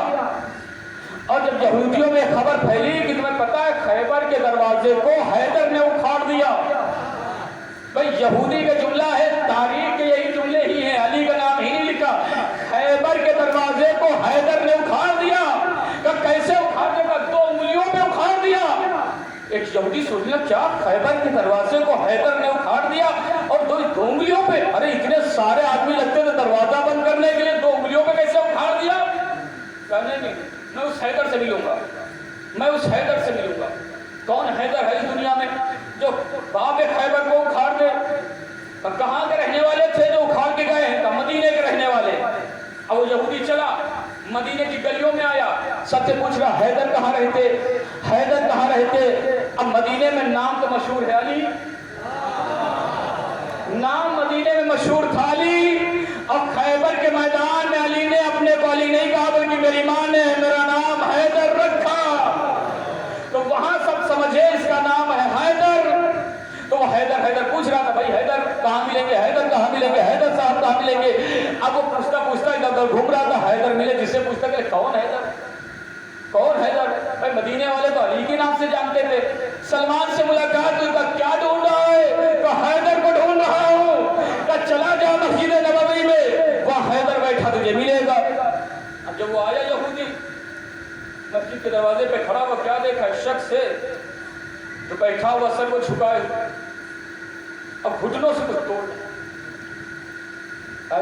اور جب یہودیوں میں خبر پھیلی کہ تمہیں پتا ہے خیبر کے دروازے کو حیدر نے اکھاڑ دیا۔ بھئی یہودی کا جملہ ہے، تاریخ کے یہی جملے ہی ہیں، علی کا نام ہی نہیں لکھا۔ خیبر کے دروازے کو حیدر نے اکھاڑ دیا۔ کہ کیسے اکھاڑ دیا؟ 2 انگلیوں پہ اکھاڑ دیا۔ ایک یہودی سوچنا کیا خیبر کے دروازے کو حیدر نے اکھاڑ دیا اور 2 انگلیوں پہ؟ ارے اتنے سارے آدمی لگتے تھے دروازہ بند کرنے کے لیے، 2 انگلیوں پہ کیسے اکھاڑ دیا؟ کہنے نہیں، میں اس حیدر سے ملوں گا، میں اس حیدر سے ملوں گا۔ کون حیدر ہے اس دنیا میں جو باب خیبر کو اکھاڑ دے؟ کہاں کے رہنے والے تھے جو اکھاڑ کے گئے ہیں؟ مدینے کے رہنے والے۔ اب وہ یہودی چلا مدینے کی گلیوں میں آیا، سب سے پوچھ رہا حیدر کہاں رہتے، حیدر کہاں رہتے؟ اب مدینے میں نام تو مشہور ہے علی، نام مدینے میں مشہور تھا علی، اور خیبر کے میدان میں علی نے اپنے کو علی نہیں کہا بلکہ میری ماں نے میرا نام حیدر رکھا، تو وہاں سب سمجھے اس کا نام ہے حیدر۔ تو وہ حیدر حیدر پوچھ رہا تھا، بھائی حیدر کہاں ملیں گے، حیدر کہاں ملیں گے، حیدر صاحب کہاں ملیں گے؟ اب وہ پوچھتا پوچھتا ادھر ادھر گھوم رہا تھا، حیدر ملے، جس سے پوچھتا کہ کون حیدر، کون حیدر؟ بھائی مدینے والے تو علی کے نام سے جانتے تھے۔ سلمان سے ملاقات ہوئی، کہا کیا ڈھونڈ رہا ہے؟ کہا حیدر کو ڈھونڈ رہا ہوں۔ کہا چلا جا مسجد نبوی میں، وہاں حیدر بیٹھا تجھے ملے گا۔ اب جب وہ آیا یہودی مسجد کے دروازے پہ کھڑا ہوا، کیا دیکھا؟ شخص ہے جو بیٹھا ہوا سر کو جھکائے، اب گھٹنوں سے کچھ توڑ،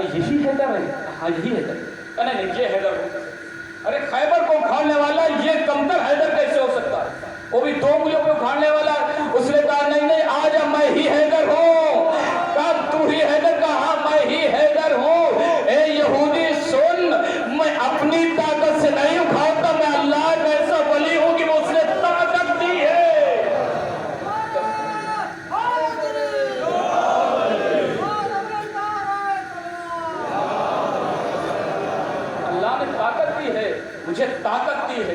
یہی حیدر ہے؟ ہاں یہی حیدر ہے۔ نہیں یہ حیدر ہے۔ ارے خیبر کو اکھاڑنے والا یہ کمتر حیدر کیسے ہو سکتا ہے؟ وہ بھی 2 انگلیوں پہ اکھاڑنے والا۔ اس نے کہا نہیں آج میں ہی حیدر ہوں۔ کہا تو ہی حیدر؟ کہا ہاں میں ہی حیدر ہوں۔ اے یہودی سن، میں اپنی طاقت سے نہیں اکھاڑتا، میں اللہ کا ایسا ولی ہوں کہ وہ اس نے طاقت دی ہے۔ اللہ نے طاقت دی ہے، مجھے طاقت دی ہے،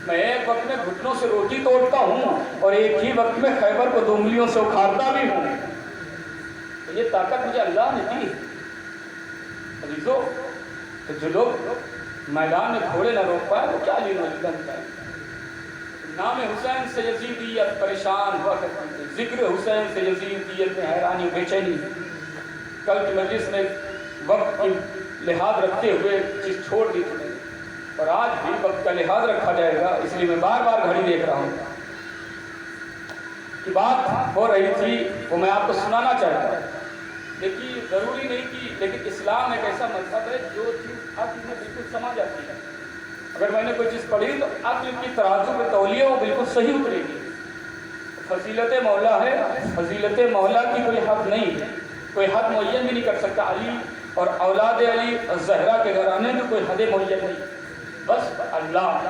میں ایک وقت میں گھٹنوں سے روٹی توڑتا ہوں اور ایک ہی وقت میں خیبر کو 2 انگلیوں سے اکھاڑتا بھی ہوں۔ تو یہ طاقت مجھے اللہ نے دی۔ عزیزو، تو جو لوگ میدان میں گھوڑے نہ روک پائے وہ کیا علی ولی اللہ ہے؟ نام حسین سے یزیدیت پریشان ہوا کرتی تھی، ذکر حسین سے یزیدیت میں حیرانی بے چینی۔ کل کی مجلس میں وقت کی لحاظ رکھتے ہوئے چیز چھوڑ دی تھی، اور آج بھی وقت کا لحاظ رکھا جائے گا، اس لیے میں بار بار گھڑی دیکھ رہا ہوں۔ کی بات ہو رہی تھی وہ میں آپ کو سنانا چاہتا ہوں. دیکھیے ضروری نہیں کہ لیکن اسلام ایک ایسا مذہب ہے جو چیز عقل میں بالکل سما جاتی ہے. اگر میں نے کوئی چیز پڑھی تو عقل کی ترازو میں تولیہ وہ بالکل صحیح اترے گی. فضیلت مولا ہے, فضیلت مولا کی کوئی حد نہیں ہے, کوئی حد معین بھی نہیں کر سکتا. علی اور اولاد علی زہرا کے گھرانے میں کوئی حد معین نہیں, بس اللہ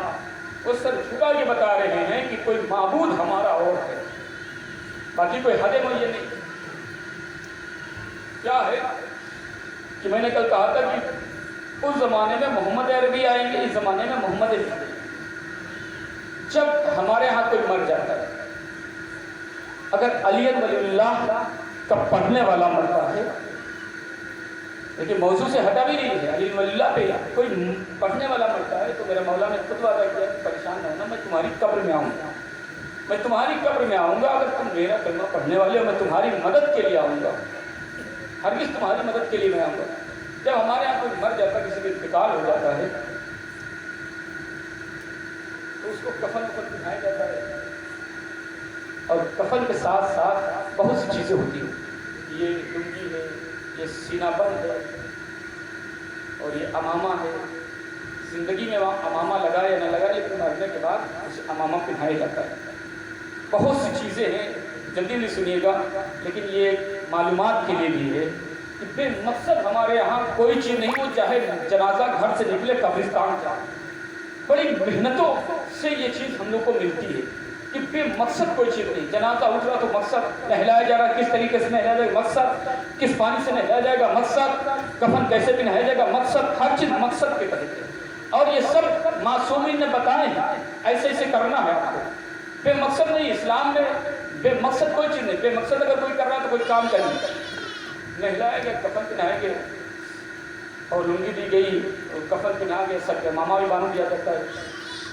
وہ سر جھکا کے بتا رہے ہیں کہ کوئی معبود ہمارا اور ہے, باقی کوئی حد معین نہیں. کیا ہے کہ میں نے کل کہا تھا کہ اس زمانے میں محمد عربی آئیں گے, اس زمانے میں محمد عربی. جب ہمارے ہاں کوئی مر جاتا ہے, اگر علی ولی اللہ کا پڑھنے والا مرتا ہے, لیکن موضوع سے ہٹا بھی نہیں ہے, علی ولی اللہ پہ کوئی پڑھنے والا مرتا ہے تو میرا مولا نے خود وعدہ کیا پریشان نہ ہونا, میں تمہاری قبر میں آؤں گا, میں تمہاری قبر میں آؤں گا. اگر تم میرا کلمہ پڑھنے والے ہو میں تمہاری مدد کے لیے آؤں گا, ہرگز تمہاری مدد کے لیے میں آؤں گا. جب ہمارے یہاں کوئی مر جاتا ہے, کسی کا انتقال ہو جاتا ہے, تو اس کو کفن پہنایا جاتا ہے, اور کفن کے ساتھ ساتھ بہت سی چیزیں ہوتی ہیں. یہ لنگی ہے, یہ سینہ بند ہے, اور یہ امامہ ہے. زندگی میں وہاں امامہ لگا یا نہ لگا, لیکن مرنے کے بعد اسے امامہ پہنایا جاتا ہے. بہت سی چیزیں ہیں, جلدی نہیں سنیے گا, لیکن یہ معلومات کے لیے بھی ہے کہ بے مقصد ہمارے یہاں کوئی چیز نہیں. وہ چاہے جنازہ گھر سے نکلے قبرستان کا, بڑی محنتوں سے یہ چیز ہم لوگ کو ملتی ہے کہ بے مقصد کوئی چیز نہیں. جنازہ اٹھ رہا تو مقصد, نہلایا جا رہا کس طریقے سے نہلایا جائے گا مقصد, کس پانی سے نہلایا جائے گا مقصد, کفن کیسے پہنایا جائے گا مقصد, ہر چیز مقصد کے تحت ہے. اور یہ سب معصومین نے بتائے ہیں, ایسے ایسے کرنا ہے آپ کو. بے مقصد نہیں, اسلام میں بے مقصد کوئی چیز نہیں. بے مقصد اگر کوئی کر رہا ہے تو کوئی کام کریں, نہلائے گئے, کفن پہنائے گئے, اور لنگی دی گئی, اور کفن پہنا گئے, سب کے ماما بھی باندھ دیا جاتا ہے.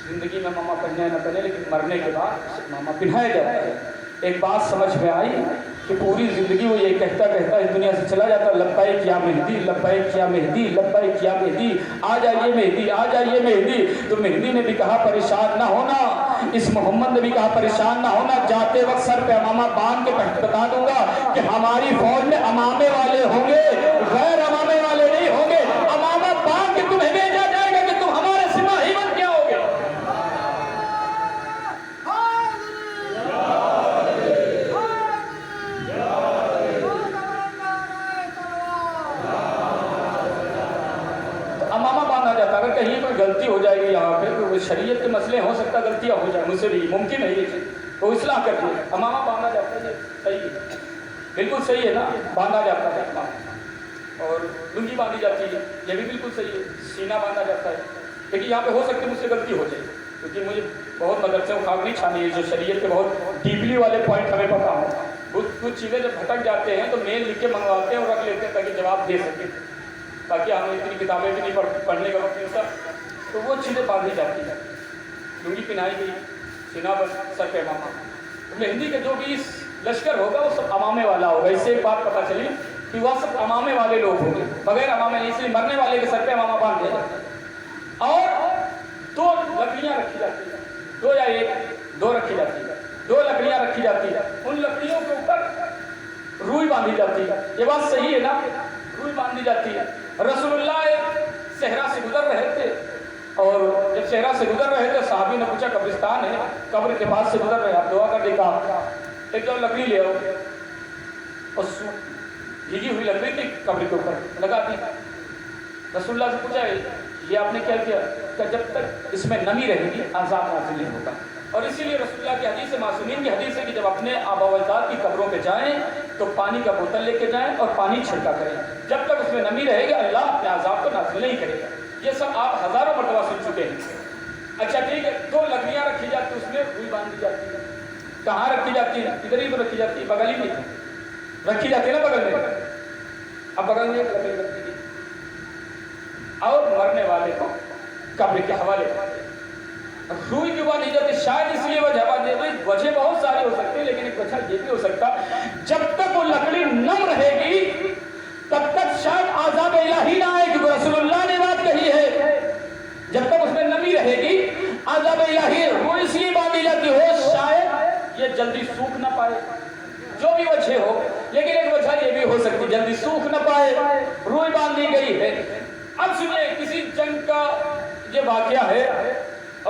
زندگی میں ماما پہنے نہ پہنے, لیکن مرنے کے بعد ماما پہنایا جاتا ہے. ایک بات سمجھ میں آئی کہ پوری زندگی وہ یہ کہتا کہتا اس دنیا سے چلا جاتا, لبیک یا مہدی, لبیک یا مہدی, لبیک یا مہدی, آ جائیے مہدی, آ جائیے مہدی. تو مہدی نے بھی کہا پریشان نہ ہونا, اس محمد نے بھی کہا پریشان نہ ہونا, جاتے وقت سر پہ امامہ باندھ کے بتا دوں گا کہ ہماری فوج میں امامے والے ہوں گے, غیر امامے والے نہیں ہوں گے. امامہ باندھ کے تمہیں بھیجا جائے گا کہ تم ہمارے سپاہی بن کے آؤ گے. اگر کہیں کوئی غلطی ہو جائے گی یہاں پہ, تو شریعت کے مسئلے ہو سکتا ہے غلطیاں ہو جائیں, مجھ سے بھی ممکن ہے یہ چیز, تو اصلاح کر دیے. امامہ باندھا جاتا ہے, یہ صحیح ہے, بالکل صحیح ہے نا, باندھا جاتا ہے امامہ. اور لنگی باندھی جاتی ہے, یہ بھی بالکل صحیح ہے, سینہ باندھا جاتا ہے. لیکن یہاں پہ ہو سکتی ہے مجھ سے غلطی ہو جائے, کیونکہ مجھے بہت مدرسے و خاک نہیں چھانی ہے, جو شریعت کے بہت ڈیپلی والے پوائنٹ ہمیں پتا ہوں. کچھ چیزیں جب بھٹک جاتے ہیں تو میل لکھ کے منگواتے ہیں اور رکھ لیتے ہیں تاکہ جواب دے سکیں, تاکہ ہمیں اتنی کتابیں بھی نہیں پڑھنے کا وقت ملتا, تو وہ چیزیں باندھی جاتی ہیں. لنگی پہنائی گئی, سینہ بس, سر پہ امامہ. مہندی کا جو بھی لشکر ہوگا وہ سب امامے والا ہوگا. اس سے ایک بات پتہ چلی کہ وہ سب امامے والے لوگ ہوں گے, بغیر امامے نہیں, اس لیے مرنے والے کے سر پہ امامہ باندھ دیا جاتا ہے. اور 2 لکڑیاں رکھی جاتی ہیں, 2 یا 1, 2 رکھی جاتی ہیں, 2 لکڑیاں رکھی جاتی ہیں. ان لکڑیوں کے اوپر روئی باندھی جاتی ہے. یہ بات صحیح ہے نا, روئی باندھی جاتی ہے. رسول اللہ صحرا سے گزر رہے تھے, اور جب صحرا سے گزر رہے تھے صحابی نے پوچھا قبرستان ہے, قبر کے پاس سے گزر رہے, آپ دعا کر دیکھا, ایک جو لکڑی لے آؤ, اور بھیگی ہوئی لکڑی تھی قبر کے اوپر لگا دی. رسول اللہ سے پوچھا یہ آپ نے کیا کیا, کہ جب تک اس میں نمی رہے گی عذاب نازل نہیں ہوگا. اور اسی لیے رسول اللہ کی حدیث, معصومین کی حدیث ہے کہ جب اپنے آبا و اجداد کی قبروں پہ جائیں تو پانی کا بوتل لے کے جائیں اور پانی چھڑکا کریں, جب تک اس میں نمی رہے گی اللہ اپنے عذاب کو نازل نہیں کرے گا. یہ سب آپ ہزاروں مرتبہ سن چکے ہیں. اچھا ٹھیک ہے, 2 لکڑیاں رکھی جاتی, اس میں روئی باندھی جاتی ہے. کہاں رکھی جاتی ہے, ادھر ہی تو رکھی جاتی ہے, بغل ہی میں رکھی جاتی ہے نا, بغل میں. اب بغل میں ایک لکڑی رکھی گئی, اور مرنے والے کو قبر کے حوالے روئی کیوں باندھی جاتی, شاید اس لیے وجہ بہت ساری ہو سکتی ہے, لیکن ایک وجہ یہ بھی ہو سکتا جب تک وہ لکڑی نم رہے گی تب تک شاید عذاب الہی نہ آئے, کیونکہ رسول اللہ نے بات کہی ہے جب تک اس میں نمی رہے گی عذاب الہی. وہ اس لیے باندھی جاتی ہو شاید یہ جلدی سوکھ نہ پائے, اب سنیے کسی جنگ کا یہ واقعہ ہے،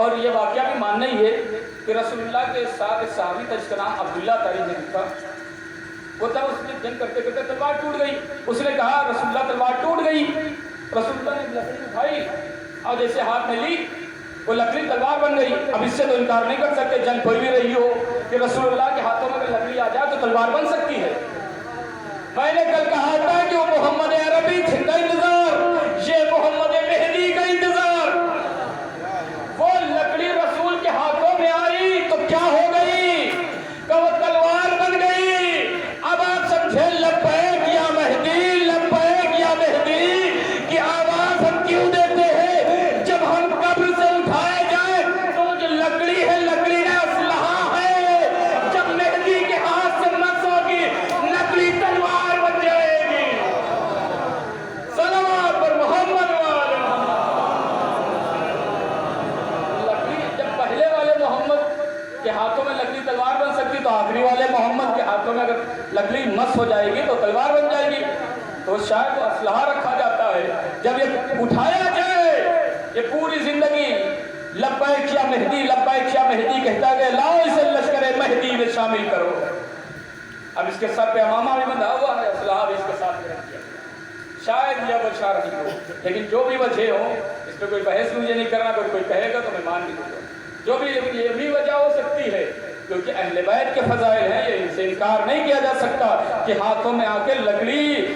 اور یہ واقعہ بھی ماننا ہی ہے کہ رسول اللہ کے ساتھ صحابی تھا جس کا نام عبداللہ تاریخ نے لکھا، وہ تھا اس نے جنگ کرتے کرتے تلوار ٹوٹ گئی، اس نے کہا رسول اللہ تلوار ٹوٹ گئی، رسول اللہ نے لکڑی اٹھائی اور جیسے ہاتھ میں لی وہ لکڑی تلوار بن گئی۔ اب اس سے تو انکار نہیں کر سکتے، جنگ کوئی بھی رہی ہو کہ رسول اللہ کے ہاتھوں میں اگر لکڑی آ جائے تو تلوار بن سکتی ہے۔ میں نے کل کہا تھا کہ وہ محمد عربی کا انتظار، یہ محمد مہدی کا انتظار۔ وہ لکڑی رسول کے ہاتھوں میں آئی تو کیا ہو گئی کہ وہ تلوار بن گئی۔ اب آپ سمجھے لبیک یا مہدی، لبیک یا مہدی کی آواز ہم کیوں دیتے ہیں؟ جب ہم قبر سے اٹھائے جائیں تو جو لکڑی ہے لکڑی ہے اسلحہ ہے، جب مہدی کے ہاتھ سے مس ہوگی لکڑی تلوار بن جائے گی۔ صلوات پر محمد والے لکڑی جب پہلے والے محمد کے ہاتھوں میں لکڑی تلوار بن سکتی تو آخری والے محمد کے ہاتھوں میں اگر لکڑی مس ہو جائے گی تو تلوار بن جائے گی۔ تو شاید وہ اسلحہ رکھا جاتا ہے، جب یہ اٹھایا جائے یہ پوری زندگی لبیک یا مہدی لبیک یا مہدی کہتا گیا، لاؤ اسے لشکر مہدی میں شامل کرو۔ اب اس کے سر پہ امامہ بھی بندھا ہوا ہے، اسلحہ بھی اس کے ساتھ رکھ دیا، شاید یہ وجہ رہی ہو، لیکن جو بھی وجہ ہو اس پہ کوئی بحث مجھے نہیں کرنا، کوئی کہے گا تو میں مان بھی دوں گا جو بھی، لیکن یہ بھی وجہ ہو سکتی ہے کیونکہ اہل بیت کے فضائل ہیں، یہ سے انکار نہیں کیا جا سکتا کہ ہاتھوں میں آ کے لکڑی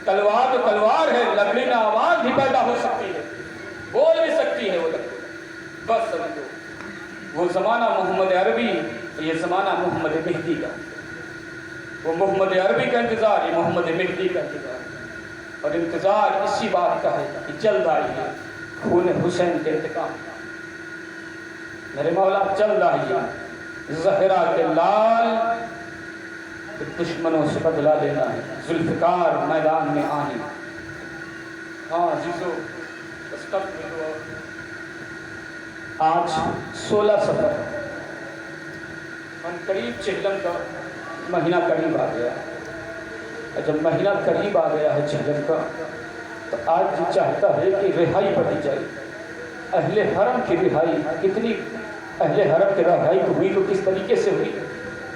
تلوار تو تلوار ہے، لکڑی میں آواز بھی پیدا ہو سکتی ہے، بول بھی سکتی ہے وہ لکڑی۔ بس سمجھو وہ زمانہ محمد عربی، یہ زمانہ محمد مہدی کا، وہ محمد عربی کا انتظار، یہ محمد مہدی کا انتظار، اور انتظار اسی بات کا ہے کہ جلد آئی ہے خون حسین کے انتقام۔ میرے مولا جلد آئی ہے زہرا کے لال دشمنوں سے بدلا لینا ہے، ذوالفقار میدان میں آئیں۔ ہاں عزیزو آج 16 صفر ہم قریب چہلم کا مہینہ قریب آ گیا، جب مہینہ قریب آ گیا ہے چہلم کا تو آج جی چاہتا ہے کہ رہائی پڑھی جائے، اہل حرم کی رہائی۔ کتنی اہل حرم کی رہائی ہوئی تو کس طریقے سے ہوئی؟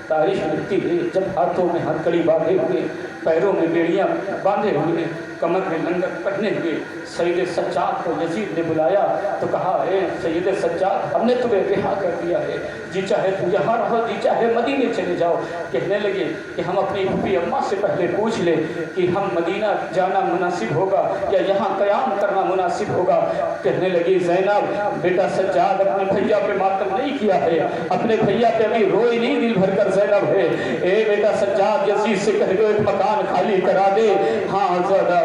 تاریخ لکھتی ہے جب ہاتھوں میں ہتھکڑی باندھے ہوئے، پیروں میں بیڑیاں باندھے ہوئے، کمر میں لنگر پہنے ہوئے سید سجاد کو یزید نے بلایا تو کہا اے سید سجاد ہم نے تمہیں رہا کر دیا ہے، جی چاہے تو یہاں رہو جی چاہے مدینے چلے جاؤ۔ کہنے لگے کہ ہم اپنی پھوپھی اماں سے پہلے پوچھ لیں کہ ہم مدینہ جانا مناسب ہوگا یا یہاں قیام کرنا مناسب ہوگا۔ کہنے لگی زینب بیٹا سجاد اپنے بھیا پہ ماتم نہیں کیا ہے، اپنے بھیا پہ ابھی روئی نہیں، دل بھر کر زینب ہے، اے بیٹا سجاد یزید سے کہہ دو ایک مکان خالی کرا دے۔ ہاں زادارو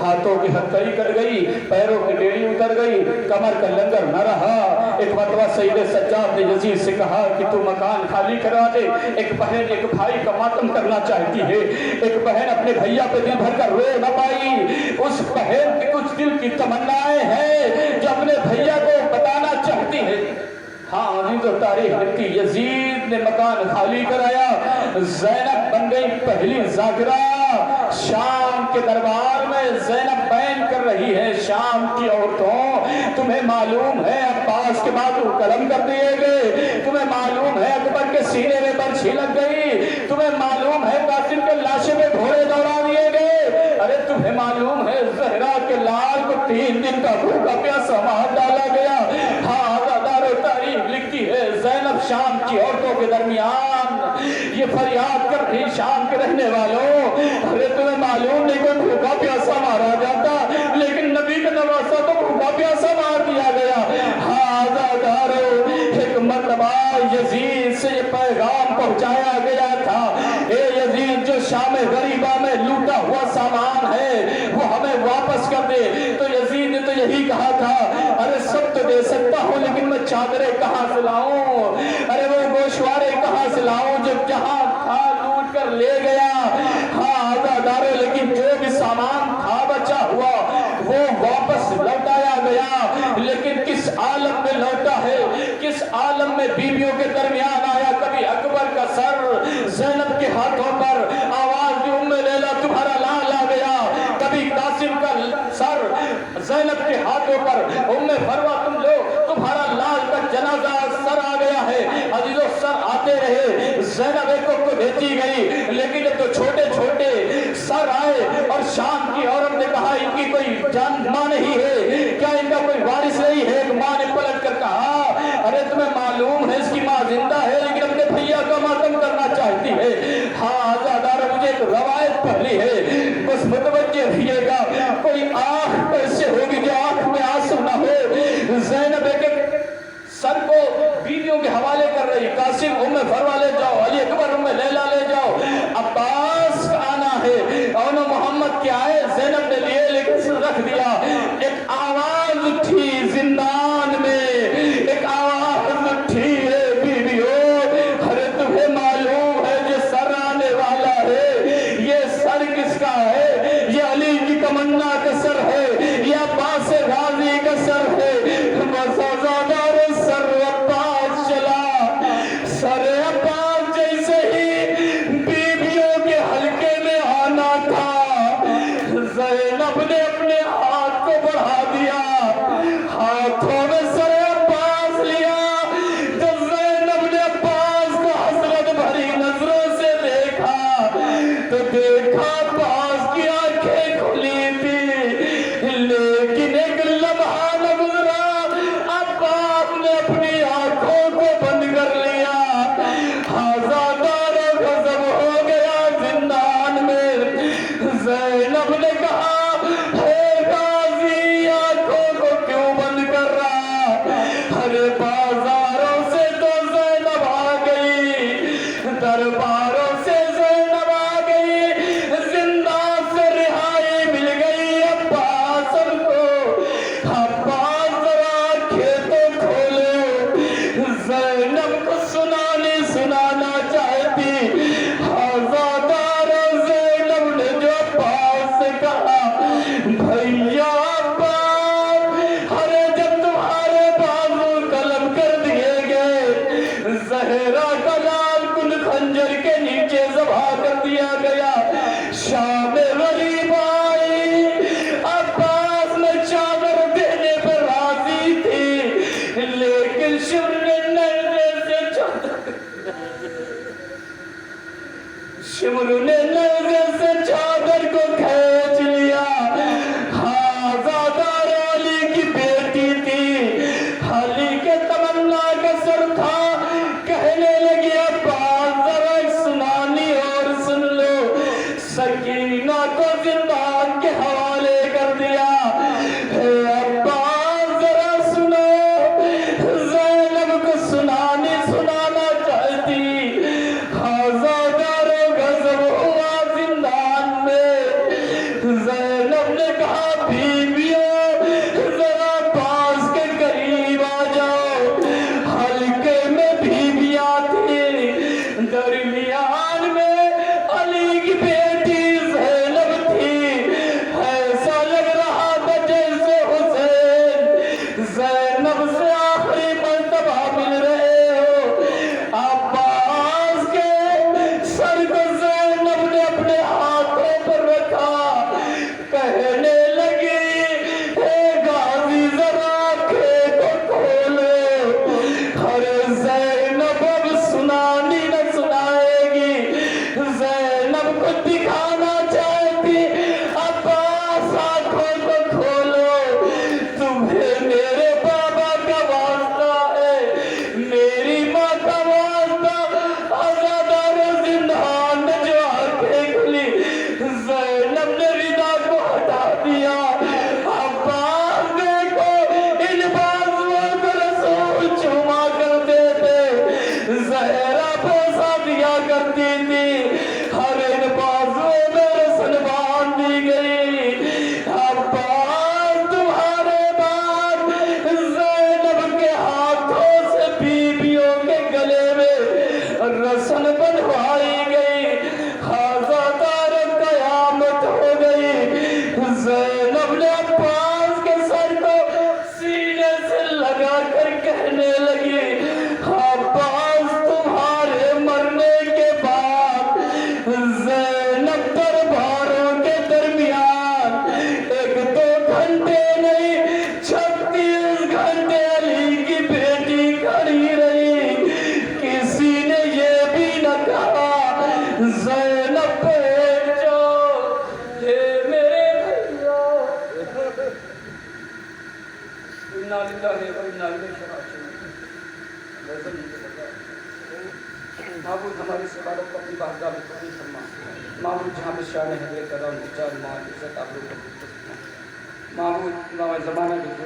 ہاتھوں کی ہتھکڑی کر گئی، پیروں کی بیڑی اتر گئی، کمر کا لنگر نہ رہا۔ ایک مرتبہ سید سجاد نے یزید سے کہا کہ تو مکان خالی کرا دے، ایک بہن ایک بھائی کا ماتم کرنا چاہتی ہے، ایک بہن اپنے بھیا پہ دل بھر کر رو نہ پائی، اس بہن کی کچھ دل کی تمنائیں ہیں جو اپنے بھیا کو بتانا چاہتی ہے۔ ہاں عزیز و تاریخ لکھتی یزید نے مکان خالی کرایا، زینب بن گئی پہلی ذاکرہ۔ شام کے دربار میں زینب بیان کر رہی ہے، شام کی عورتوں تمہیں معلوم ہے عباس کے بازو قلم کر دیے گئے، تمہیں معلوم ہے اکبر کے سینے میں برچھی لگ گئی، تمہیں معلوم ہے قاسم کے لاشے میں گھوڑے دوڑا دیے گئے، ارے تمہیں معلوم ہے زہرا کے لال کو 3 دن کا بھوکا پیاسا مار ڈالا گیا۔ ہاں تاریخ لکھتی ہے زینب شام کی عورتوں کے درمیان یہ فریاد کر رہی، شام کے رہنے والوں ارے تمہیں معلوم نہیں کوئی بھوکا پیاسا مارا جاتا، لیکن نبی کا نواسا تو بھوکا پیاسا مار دیا گیا۔ ہاں آزادارو ایک مرتبہ یزید سے یہ پیغام پہنچایا گیا تھا، اے یزید جو شام غریبہ میں لوٹا ہوا سامان ہے وہ ہمیں واپس کر دے۔ تو یزید نے تو یہی کہا تھا ارے سب تو دے سکتا ہوں لیکن میں چادریں کہاں سے لاؤں، ارے وہ گوشوارے کہاں سے لاؤں جو جہاں تھا لوٹ کر لے گیا۔ ہاں آزادارو لیکن جو بھی سامان تھا بچا ہوا وہ واپس لوٹایا گیا، لیکن کس عالم میں لوٹا ہے، کس عالم میں بیویوں کے درمیان آیا۔ کبھی اکبر کا سر زینب کے ہاتھوں پر، آواز دی ام لیلا تمہارا لال آ گیا، کبھی قاسم کا سر زینب کے ہاتھوں پر ام فروا تم لو تمہارا لال کا جنازہ سر آ گیا ہے. عزیزو سر آتے رہے, زینب ایک کو بھیجی گئی, لیکن جب تو چھوٹے چھوٹے سر آئے اور شام کی عورت نے کہا ان کی کوئی جان ماں نہیں ہے کیا, ان کا کوئی وارث نہیں ہے؟ ایک ماں نے پلٹ کر کہا ارے تمہیں معلوم ہے اس کی ماں زندہ ہے لیکن اپنے بھیا کا ماتم کرنا چاہتی ہے. ہاں آزادار مجھے ایک روایت پڑھنی ہے, بس متوجہ رہیے گا. کوئی آنکھ ایسے ہوگی جو آنکھ میں آنسو نہ ہو. زینب ایک سر کو بیویوں کے حوالے کر رہی, قاسم ام فروا لے جاؤ, علی اکبر ام لیلا لے جاؤ, عباس کا آنا ہے, اور محمد کیا ہے. زینب نے لیے لیکن رکھ دیا. ایک آواز اٹھی زندان میں, ایک آواز اٹھی ہے بیویوں, ارے تمہیں معلوم ہے جو سر آنے والا ہے یہ سر کس کا ہے؟ یہ علی کی تمنا کا سر ہے, یہ عباس غازی کا سر ہے. وزادار سر عباس چلا, سر عباس جیسے ہی بیویوں کے حلقے میں آنا تھا, زینب نے اپنے ہاتھ کو بڑھا دیا, ہاتھوں میں سر عباس لیا. جب زینب نے عباس کو حسرت بھری نظروں سے دیکھا تو دیکھا عباس کی آنکھیں کھلی تھی, لیکن ایک لمحہ نہ گزرا عباس نے اپنی آنکھوں کو بند کر لیا. آزادار غضب ہو گیا زندان میں. زینب نے کہا ہے انا للہ و انا الیہ راجعون۔ معبود ہماری سفارت کو اپنی بارگاہ میں قبول فرما۔ معبود جہاں بھی شان حضرت کرم جان مال عزت آبرو کو فرما۔ معبود نوائے زمانہ کے